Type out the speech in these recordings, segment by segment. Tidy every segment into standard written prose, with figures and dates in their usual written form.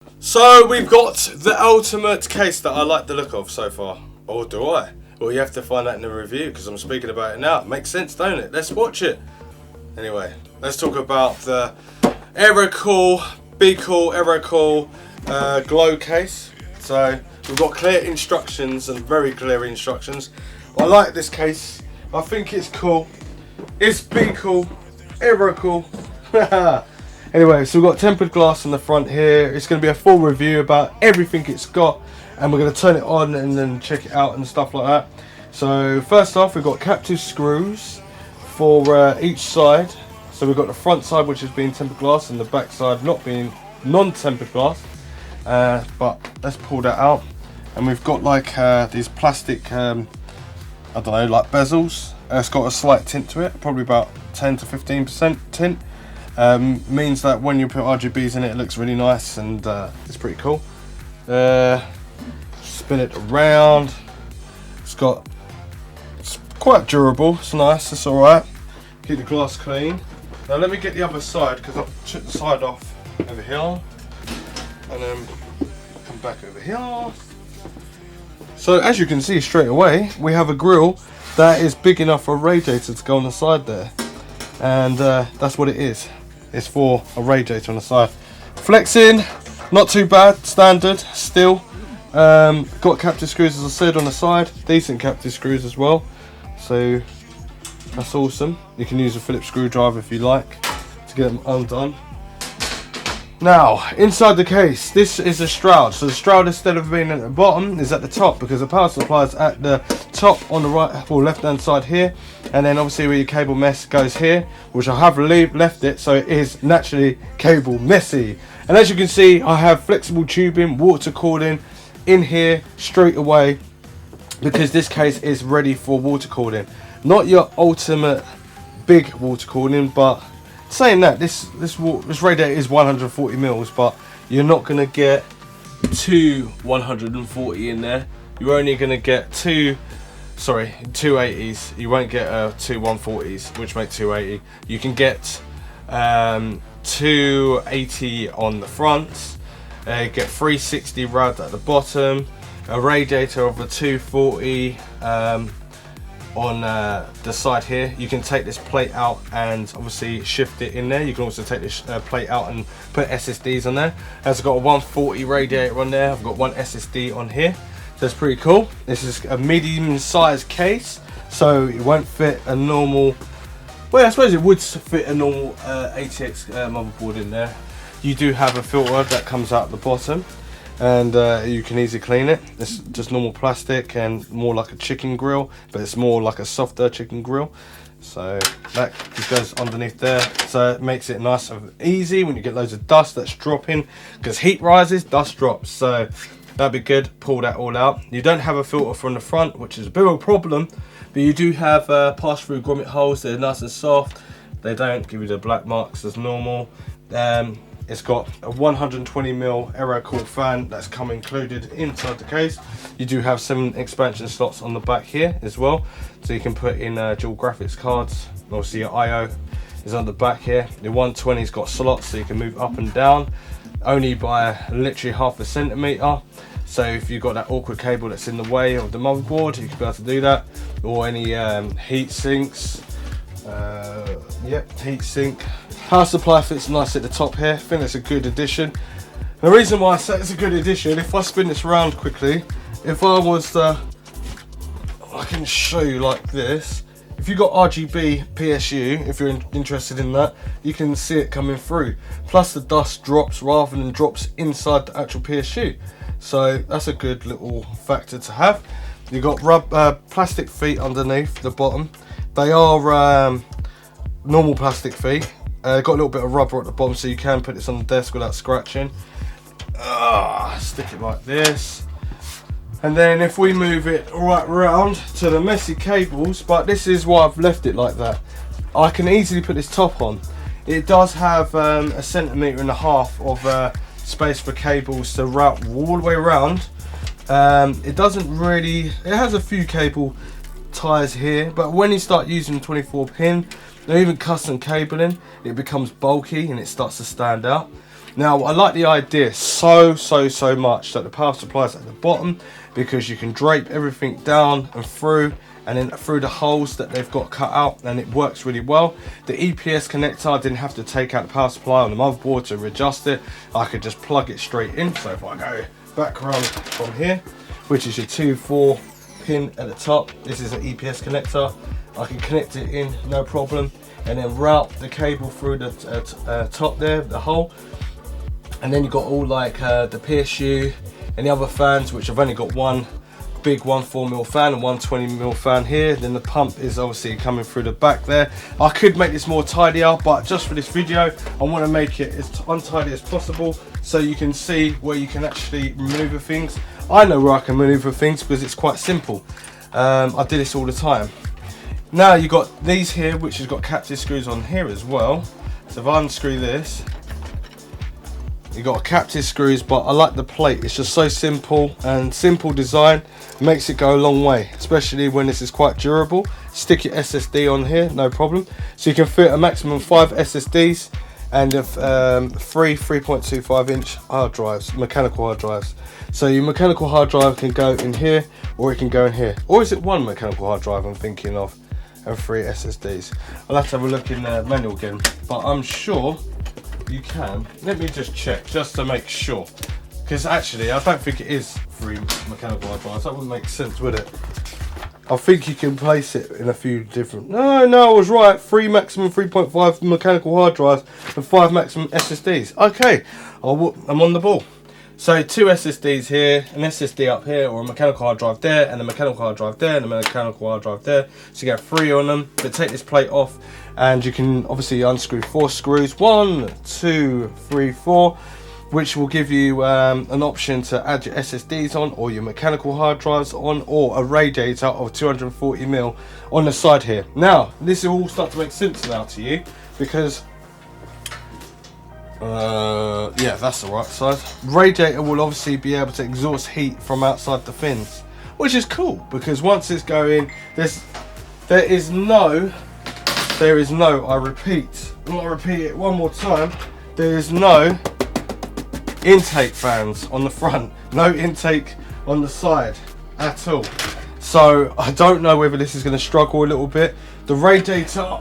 So we've got the ultimate case that I like the look of so far. Or do I? Well, you have to find out in the review because I'm speaking about it now. It makes sense, don't it? Let's watch it. Anyway, let's talk about the AeroCool AeroCool Glo case. So we've got clear instructions and very clear instructions. I like this case. I think it's cool. It's cool. AeroCool. Anyway, so we've got tempered glass on the front here. It's going to be a full review about everything it's got, and we're going to turn it on and then check it out and stuff like that. So first off, we've got captive screws for each side. So we've got the front side, which has been tempered glass, and the back side not being non-tempered glass. But let's pull that out, and we've got like these plastic, I don't know, like bezels. It's got a slight tint to it, probably about 10 to 15% tint. Means that when you put RGBs in it, it looks really nice, and it's pretty cool. Spin it around. It's quite durable. It's nice. It's all right. Keep the glass clean. Now let me get the other side because I've took the side off over here, and then come back over here. So as you can see straight away, we have a grill that is big enough for a radiator to go on the side there, and that's what it is. It's for a radiator on the side. Flexing, not too bad, standard still. Got captive screws, as I said, on the side. Decent captive screws as well. So that's awesome. You can use a Phillips screwdriver if you like to get them undone. Now, inside the case, this is a shroud. So the shroud, instead of being at the bottom, is at the top, because the power supply is at the top on the right or left hand side here, and then obviously where your cable mess goes here, which I have left it, so it is naturally cable messy. And as you can see, I have flexible tubing, water cooling in here straight away, because this case is ready for water cooling. Not your ultimate big water cooling, but saying that, this radiator is 140 mils, but you're not going to get two 140 in there. You're only going to get two 80s. You won't get two 140s, which make 280. You can get 280 on the front. You get 360 rad at the bottom. A radiator of a 240 on the side here. You can take this plate out and obviously shift it in there. You can also take this plate out and put SSDs on there. I've got a 140 radiator on there. I've got one SSD on here. So it's pretty cool. This is a medium sized case, so it won't fit a normal, well, I suppose it would fit a normal ATX motherboard in there. You do have a filter that comes out the bottom, and you can easily clean it. It's just normal plastic and more like a chicken grill, but it's more like a softer chicken grill. So that just goes underneath there, so it makes it nice and easy when you get loads of dust that's dropping, because heat rises, dust drops. So that'd be good. Pull that all out. You don't have a filter from the front, which is a bit of a problem, but you do have pass-through grommet holes. They're nice and soft. They don't give you the black marks as normal. It's got a 120mm AeroCool fan that's come included inside the case. You do have 7 expansion slots on the back here as well, so you can put in dual graphics cards. Obviously your I/O is on the back here. The 120's got slots, so you can move up and down only by literally half a centimetre. So if you've got that awkward cable that's in the way of the motherboard, you can be able to do that. Or any heat sinks. Heat sink. Power supply fits nice at the top here. I think it's a good addition. The reason why I say it's a good addition, if I spin this around quickly, if I was to, I can show you like this. If you've got RGB PSU, if you're interested in that, you can see it coming through. Plus the dust drops rather than drops inside the actual PSU. So that's a good little factor to have. You've got plastic feet underneath the bottom. They are normal plastic feet. Got a little bit of rubber at the bottom, so you can put this on the desk without scratching. Stick it like this. And then if we move it right round to the messy cables, but this is why I've left it like that. I can easily put this top on. It does have a 1.5 centimetre of space for cables to route all the way around. It doesn't really, it has a few cable ties here, but when you start using 24 pin or even custom cabling, it becomes bulky and it starts to stand out. Now I like the idea so much that the power supply is at the bottom, because you can drape everything down and through, and then through the holes that they've got cut out, and it works really well. The EPS connector, I didn't have to take out the power supply on the motherboard to adjust it. I could just plug it straight in. So if I go back around from here, which is your 2-4 pin at the top, this is an EPS connector. I can connect it in no problem, and then route the cable through the top there, the hole. And then you've got all like the PSU and the other fans, which I've only got one big 1.4mm fan and 1.20mm fan here. Then the pump is obviously coming through the back there. I could make this more tidier, but just for this video I want to make it as untidy as possible, so you can see where you can actually maneuver things. I know where I can maneuver things because it's quite simple. I do this all the time. Now you've got these here, which has got captive screws on here as well. So if I unscrew this, you got captive screws, but I like the plate. It's just so simple, and simple design makes it go a long way, especially when this is quite durable. Stick your SSD on here, no problem. So you can fit a maximum of 5 SSDs and 3.25 inch hard drives, mechanical hard drives. So your mechanical hard drive can go in here, or it can go in here. Or is it one mechanical hard drive I'm thinking of, and 3 SSDs? I'll have to have a look in the manual again, but I'm sure you can. Let me just check, just to make sure, because actually I don't think it is 3 mechanical hard drives. That wouldn't make sense, would it? I think you can place it in a few different... No, I was right. 3 maximum 3.5 mechanical hard drives and 5 maximum SSDs. Okay, I'm on the ball. So 2 SSDs here, an SSD up here, or a mechanical hard drive there, and a mechanical hard drive there, and a mechanical hard drive there. So you get 3 on them. But take this plate off, and you can obviously unscrew 4 screws. 1, 2, 3, 4, which will give you an option to add your SSDs on, or your mechanical hard drives on, or a radiator of 240mm on the side here. Now, this will all start to make sense now to you, because yeah, that's the right side. Radiator will obviously be able to exhaust heat from outside the fins, which is cool, because once it's going, there is no, I repeat, I'll repeat it one more time, there is no intake fans on the front, no intake on the side at all. So I don't know whether this is going to struggle a little bit. The radiator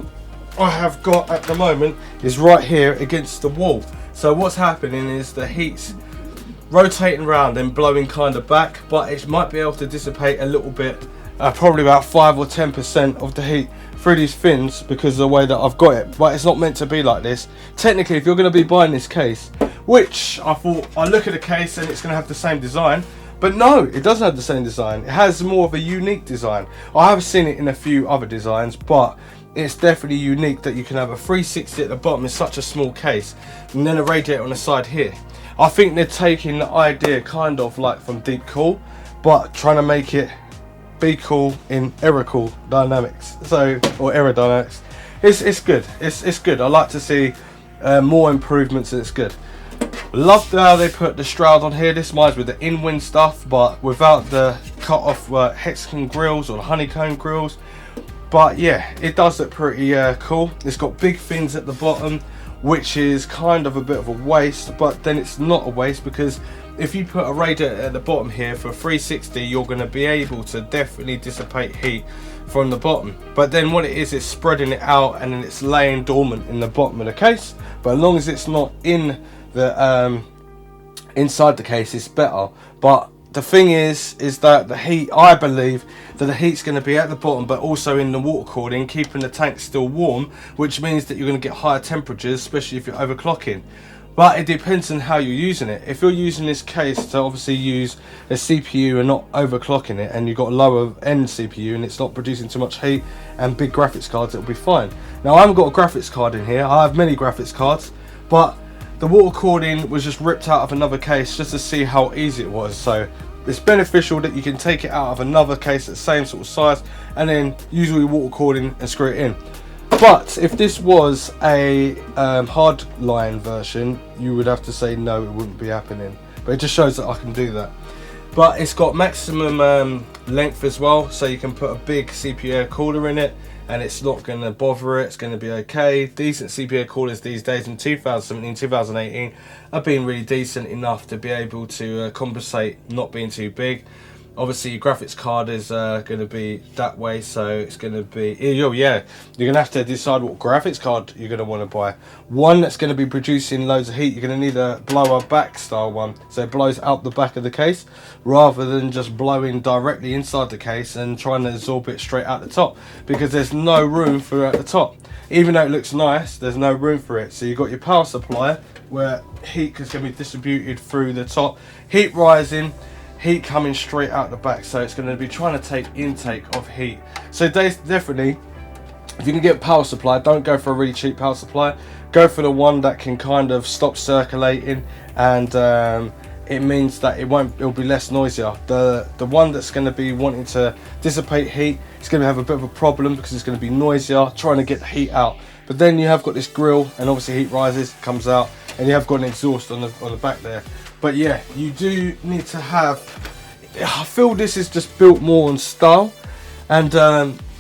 I have got at the moment is right here against the wall. So what's happening is the heat's rotating around and blowing kind of back, but it might be able to dissipate a little bit, probably about 5 or 10% of the heat through these fins, because of the way that I've got it. But it's not meant to be like this. Technically, if you're going to be buying this case, which I thought, I look at the case and it's going to have the same design, but no, it doesn't have the same design. It has more of a unique design. I have seen it in a few other designs, but it's definitely unique that you can have a 360 at the bottom in such a small case, and then a radiator on the side here. I think they're taking the idea kind of like from Deep Cool, but trying to make it be cool in AeroCool dynamics, so, or aerodynamics. It's good. It's good. I like to see more improvements, and it's good. Love how they put the shroud on here. This reminds me with the in-wind stuff, but without the cut off hexagon grills or the honeycomb grills. But yeah, it does look pretty cool. It's got big fins at the bottom, which is kind of a bit of a waste, but then it's not a waste, because if you put a radiator at the bottom here for 360, you're going to be able to definitely dissipate heat from the bottom. But then what it is, it's spreading it out, and then it's laying dormant in the bottom of the case. But as long as it's not in the inside the case, it's better. But the thing is that the heat, I believe that the heat's going to be at the bottom, but also in the water cooling, keeping the tank still warm, which means that you're going to get higher temperatures, especially if you're overclocking. But it depends on how you're using it. If you're using this case to obviously use a CPU and not overclocking it, and you've got a lower end CPU and it's not producing too much heat and big graphics cards, it'll be fine. Now, I haven't got a graphics card in here. I have many graphics cards, but the water cooling was just ripped out of another case just to see how easy it was. So it's beneficial that you can take it out of another case at the same sort of size and then use all your water cooling and screw it in. But if this was a hardline version, you would have to say no, it wouldn't be happening. But it just shows that I can do that. But it's got maximum length as well, so you can put a big CPU air cooler in it, and it's not going to bother it. It's going to be okay. Decent CPU coolers these days in 2017, 2018 are being really decent enough to be able to compensate not being too big. Obviously your graphics card is going to be that way, so it's going to be, yeah, you're going to have to decide what graphics card you're going to want to buy. One that's going to be producing loads of heat. You're going to need a blower back style one, so it blows out the back of the case rather than just blowing directly inside the case and trying to absorb it straight out the top, because there's no room for it at the top. Even though it looks nice, there's no room for it. So you've got your power supply where heat is going to be distributed through the top, heat rising, heat coming straight out the back, so it's going to be trying to take intake of heat. So definitely, if you can get a power supply, don't go for a really cheap power supply. Go for the one that can kind of stop circulating, and it means that it'll be less noisier. The one that's going to be wanting to dissipate heat, it's going to have a bit of a problem because it's going to be noisier trying to get the heat out. But then you have got this grill, and obviously heat rises, comes out, and you have got an exhaust on the back there. But yeah, you do need to have, I feel this is just built more on style, and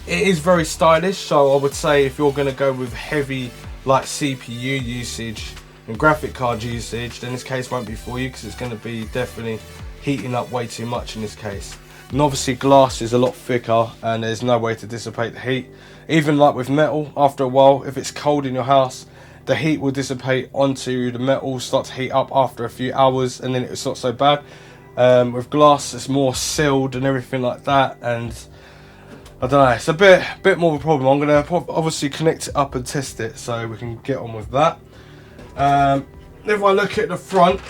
it is very stylish. So I would say if you're going to go with heavy like CPU usage and graphic card usage, then this case won't be for you, because it's going to be definitely heating up way too much in this case. And obviously glass is a lot thicker and there's no way to dissipate the heat. Even like with metal, after a while, if it's cold in your house, the heat will dissipate onto the metal, start to heat up after a few hours, and then it's not so bad. With glass, it's more sealed and everything like that, and I don't know, it's a bit more of a problem. I'm going to obviously connect it up and test it so we can get on with that. If I look at the front,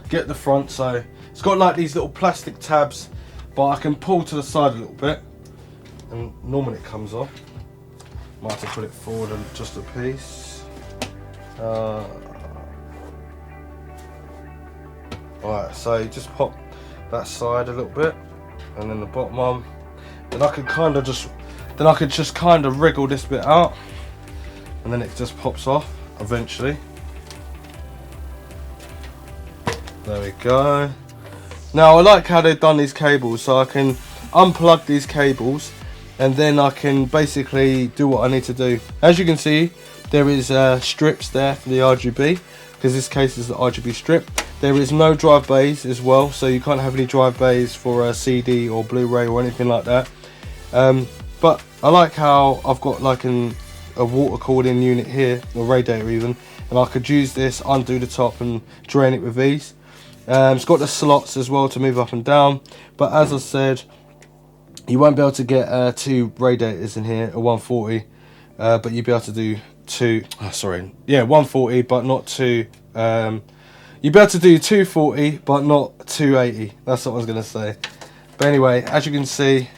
get the front, so it's got like these little plastic tabs, but I can pull to the side a little bit, and normally it comes off. Might have to put it forward and just a piece. Alright, so you just pop that side a little bit, and then the bottom one. Then I could just kind of wriggle this bit out, and then it just pops off eventually. There we go. Now I like how they've done these cables, so I can unplug these cables, and then I can basically do what I need to do. As you can see, there is strips there for the RGB, because this case is the RGB strip. There is no drive bays as well, so you can't have any drive bays for a CD or Blu-ray or anything like that. But I like how I've got like a water cooling unit here, or radiator even, and I could use this, undo the top and drain it with ease. It's got the slots as well to move up and down, but as I said, you won't be able to get two radiators in here, a 140, but you'll be able to do 140, but not two. You'll be able to do 240, but not 280. That's what I was going to say. But anyway, as you can see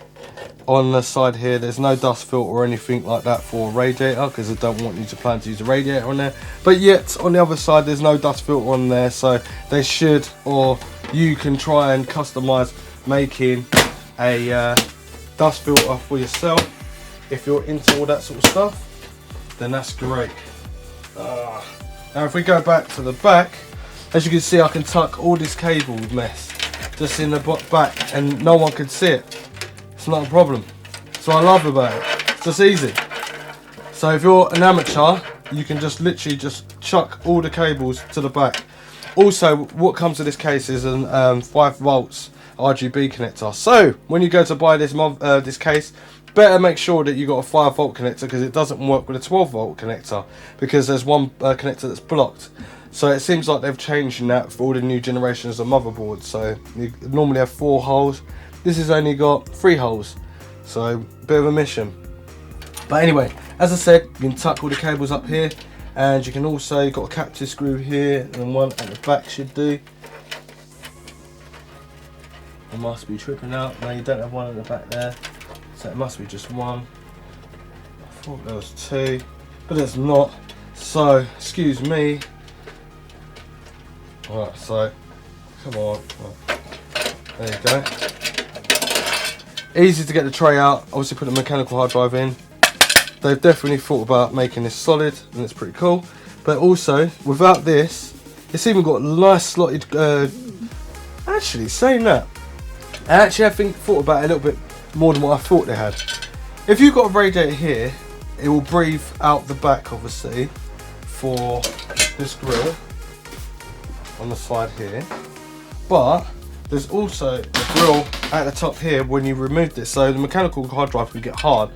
on the side here, there's no dust filter or anything like that for a radiator, because I don't want you to plan to use a radiator on there. But yet on the other side, there's no dust filter on there, so they should, or you can try and customize making a dust filter for yourself. If you're into all that sort of stuff, then that's great. Now if we go back to the back, as you can see, I can tuck all this cable mess just in the back and no one can see it. It's not a problem. So I love about it. It's just easy. So if you're an amateur, you can just literally just chuck all the cables to the back. Also, what comes with this case is a 5 volts RGB connector. So when you go to buy this case, better make sure that you got a 5 volt connector, because it doesn't work with a 12 volt connector, because there's one connector that's blocked. So it seems like they've changed in that for all the new generations of motherboards. So you normally have 4 holes. This has only got 3 holes. So a bit of a mission. But anyway, as I said, you can tuck all the cables up here, and you can also, you've got a captive screw here and one at the back should do. I must be tripping out. No, you don't have one at the back there. So it must be just one. I thought there was 2, but it's not. So, excuse me. Alright, so, come on. There you go. Easy to get the tray out. Obviously put the mechanical hard drive in. They've definitely thought about making this solid, and it's pretty cool. But also, without this, it's even got nice slotted, actually, saying that, And actually, I thought about it a little bit more than what I thought they had. If you've got a radiator here, it will breathe out the back, obviously, for this grill on the side here. But there's also a grill at the top here when you remove this, so the mechanical hard drive can get hot,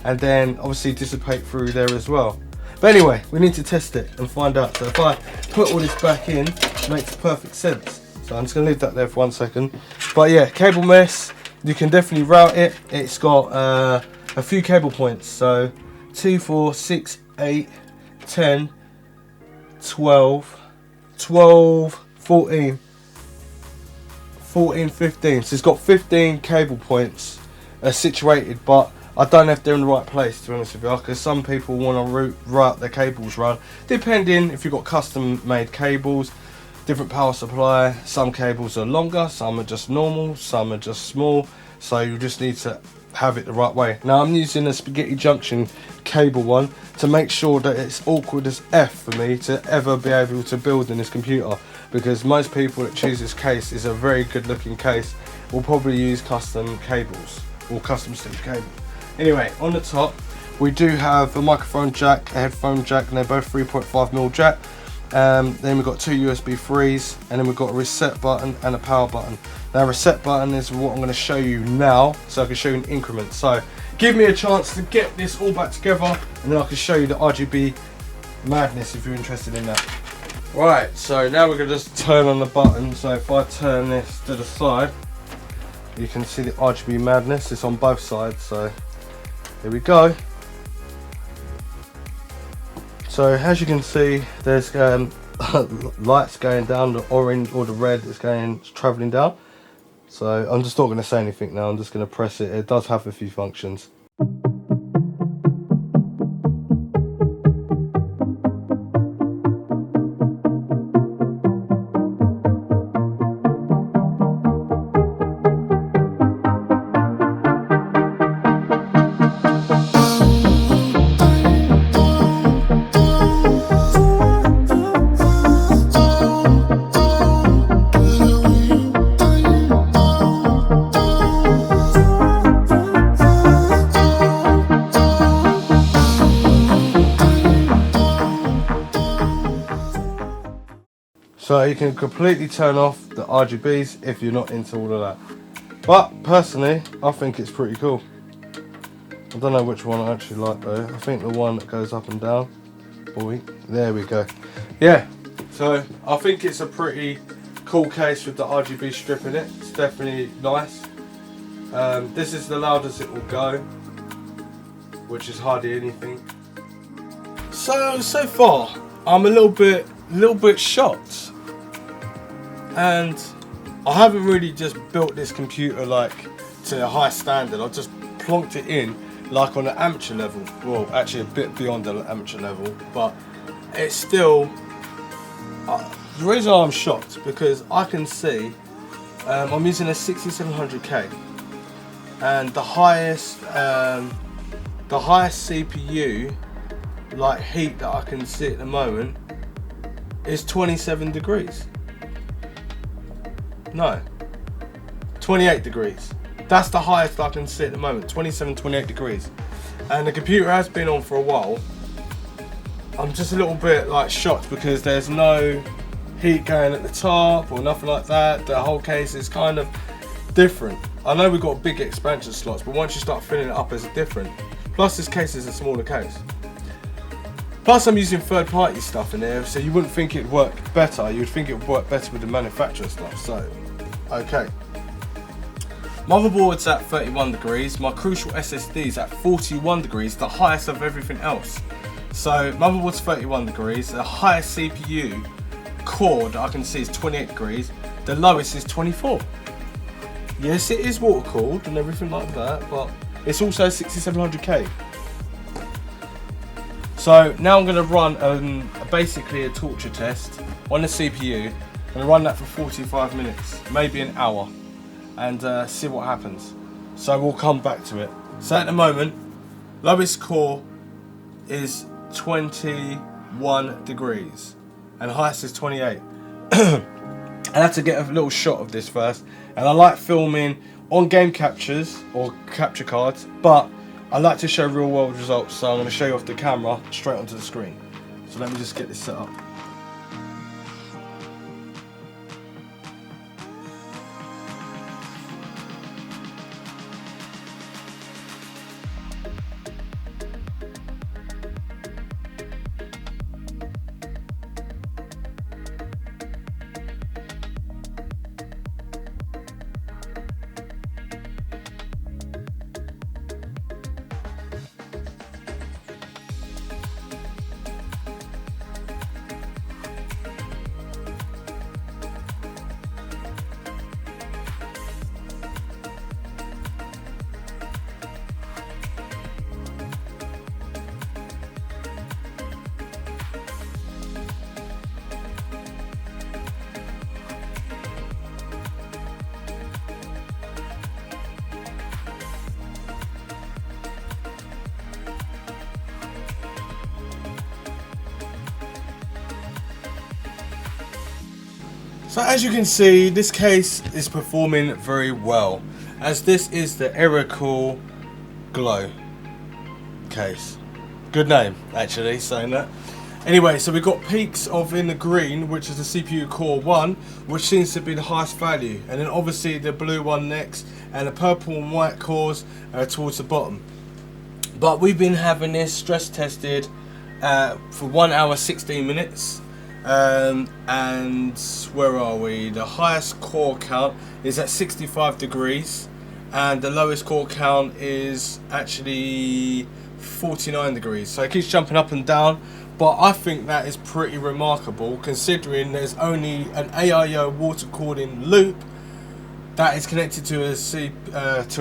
and then obviously dissipate through there as well. But anyway, we need to test it and find out. So if I put all this back in, it makes perfect sense. So I'm just gonna leave that there for 1 second. But yeah, cable mesh, you can definitely route it. It's got a few cable points, so 2, 4, 6, 8, 10, 12, 14, 15. So it's got 15 cable points situated, but I don't know if they're in the right place, to be honest with you, because some people want to route their cables run, depending if you've got custom made cables, different power supply. Some cables are longer, some are just normal, some are just small, so you just need to have it the right way. Now I'm using a spaghetti junction cable one to make sure that it's awkward as F for me to ever be able to build in this computer, because most people that choose this case is a very good looking case will probably use custom cables or custom stitch cable. Anyway, on the top we do have a microphone jack, a headphone jack, and they're both 3.5mm jack. Then we've got 2 USB 3s, and then we've got a reset button and a power button. Now reset button is what I'm going to show you now, so I can show you in increments. So give me a chance to get this all back together, and then I can show you the RGB madness if you're interested in that. Right, so now we're going to just turn on the button. So if I turn this to the side, you can see the RGB madness. It's on both sides, so here we go. So as you can see, there's lights going down, the orange or the red is travelling down. So I'm just not going to say anything now, I'm just going to press it. It does have a few functions. So you can completely turn off the RGBs if you're not into all of that. But personally, I think it's pretty cool. I don't know which one I actually like though. I think the one that goes up and down. There we go. Yeah, so I think it's a pretty cool case with the RGB strip in it. It's definitely nice. This is the loudest it will go, which is hardly anything. So far, I'm a little bit shocked. And I haven't really just built this computer like to a high standard. I've just plonked it in like on an amateur level. Well, actually a bit beyond the amateur level, but it's still. The reason I'm shocked because I can see I'm using a 6700K, and the highest CPU like heat that I can see at the moment is 27 degrees. No, 28 degrees. That's the highest I can see at the moment, 27, 28 degrees. And the computer has been on for a while. I'm just a little bit like shocked because there's no heat going at the top or nothing like that. The whole case is kind of different. I know we've got big expansion slots, but once you start filling it up, it's different. Plus this case is a smaller case. Plus I'm using third party stuff in there, so you wouldn't think it'd work better. You would think it would work better with the manufacturer stuff, so, okay. Motherboard's at 31 degrees, my Crucial SSD's at 41 degrees, the highest of everything else. So motherboard's 31 degrees, the highest CPU core that I can see is 28 degrees, the lowest is 24. Yes, it is water cooled and everything like that, but it's also 6700K. So now I'm going to run basically a torture test on the CPU. I'm going to run that for 45 minutes, maybe an hour, and see what happens. So we'll come back to it. So at the moment, lowest core is 21 degrees and highest is 28. And I had to get a little shot of this first, and I like filming on game captures or capture cards, but I like to show real world results, so I'm going to show you off the camera straight onto the screen. So let me just get this set up. So as you can see, this case is performing very well, as this is the AeroCool Glo case. Good name, actually, saying that. Anyway, so we've got peaks of in the green, which is the CPU core 1, which seems to be the highest value, and then obviously the blue one next, and the purple and white cores towards the bottom. But we've been having this stress tested for 1 hour 16 minutes. And where are we? The highest core count is at 65 degrees, and the lowest core count is actually 49 degrees. So it keeps jumping up and down, but I think that is pretty remarkable considering there's only an AIO water cooling loop that is connected to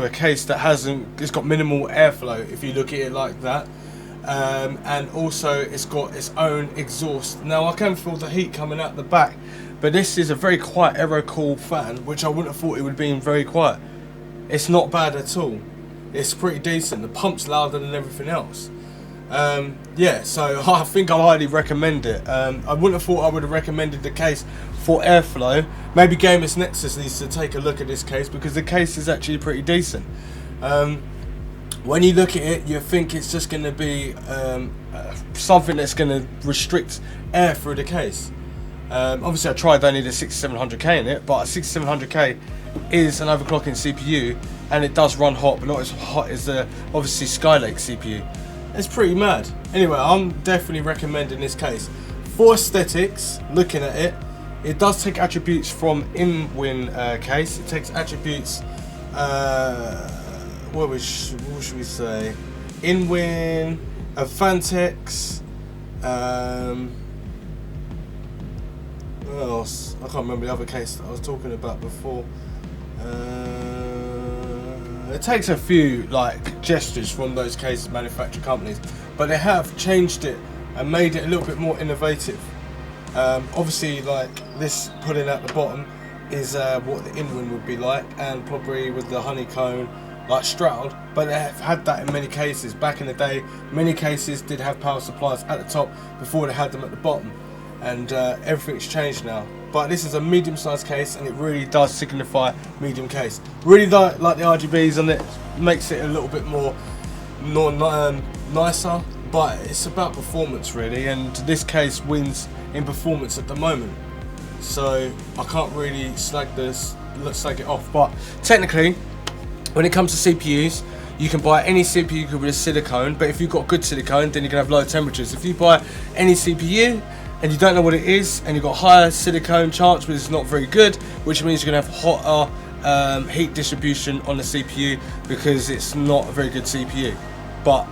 a case that it's got minimal airflow, if you look at it like that. And also it's got its own exhaust. Now I can feel the heat coming out the back, but this is a very quiet AeroCool fan, which I wouldn't have thought it would be very quiet. It's not bad at all. It's pretty decent. The pump's louder than everything else. Yeah, so I think I highly recommend it. I wouldn't have thought I would have recommended the case for airflow. Maybe Gamers Nexus needs to take a look at this case, because the case is actually pretty decent. When you look at it, you think it's just going to be something that's going to restrict air through the case. Obviously I tried only the 6700K in it, but a 6700K is an overclocking CPU, and it does run hot, but not as hot as the obviously Skylake CPU. It's pretty mad. Anyway, I'm definitely recommending this case. For aesthetics, looking at it, it does take attributes from InWin case. It takes attributes, what should we say? InWin, Advantex, what else? I can't remember the other case that I was talking about before. It takes a few like gestures from those case manufacturer companies, but they have changed it and made it a little bit more innovative. Obviously, like this pulling out the bottom is what the InWin would be like, and probably with the honeycomb like Stroud, but they have had that in many cases. Back in the day, many cases did have power supplies at the top before they had them at the bottom, and everything's changed now. But this is a medium-sized case, and it really does signify medium case. Really like the RGBs on it, makes it a little bit more nicer, but it's about performance really, and this case wins in performance at the moment. So I can't really slag it off, but technically, when it comes to CPUs, you can buy any CPU with a silicone, but if you've got good silicone, then you can have low temperatures. If you buy any CPU and you don't know what it is, and you've got higher silicone chance, but it's not very good, which means you're going to have hotter heat distribution on the CPU, because it's not a very good CPU. But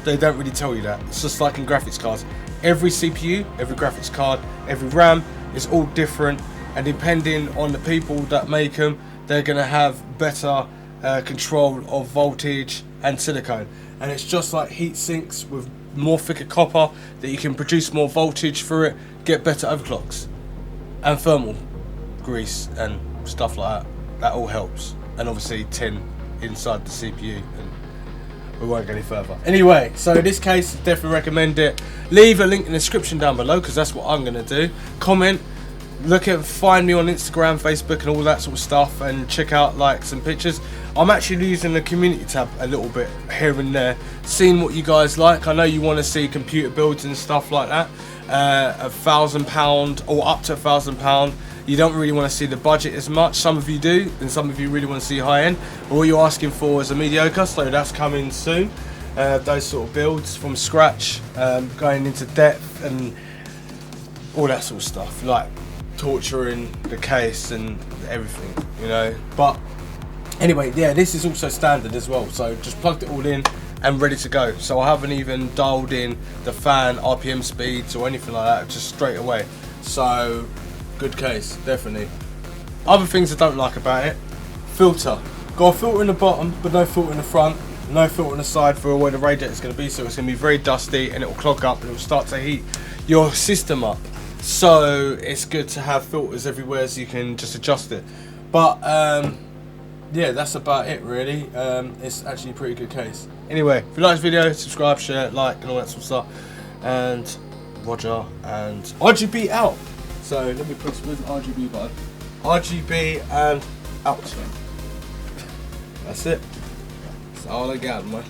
they don't really tell you that. It's just like in graphics cards. Every CPU, every graphics card, every RAM is all different, and depending on the people that make them, they're going to have better control of voltage and silicone. And it's just like heat sinks with more thicker copper, that you can produce more voltage through it, get better overclocks, and thermal grease and stuff like that. That all helps. And obviously tin inside the CPU, and we won't go any further. Anyway, so in this case, definitely recommend it. Leave a link in the description down below, because that's what I'm going to do. Comment, find me on Instagram, Facebook and all that sort of stuff, and check out like some pictures. I'm actually using the community tab a little bit here and there, seeing what you guys like. I know you want to see computer builds and stuff like that, £1,000 or up to £1,000. You don't really want to see the budget as much. Some of you do, and some of you really want to see high end. All you're asking for is a mediocre, so that's coming soon. Those sort of builds from scratch, going into depth and all that sort of stuff, like torturing the case and everything, you know. But anyway, yeah, this is also standard as well, so just plugged it all in and ready to go. So I haven't even dialed in the fan RPM speeds or anything like that, just straight away. So good case, definitely. Other things I don't like about it: filter. Got a filter in the bottom, but no filter in the front. No filter on the side for where the radiator is going to be, so it's going to be very dusty and it will clog up and it will start to heat your system up. So it's good to have filters everywhere so you can just adjust it. But yeah, that's about it really. It's actually a pretty good case. Anyway, if you like this video, subscribe, share, like and all that sort of stuff. And Roger and RGB out. So let me press with RGB button. RGB and out. That's it. That's all I got, man.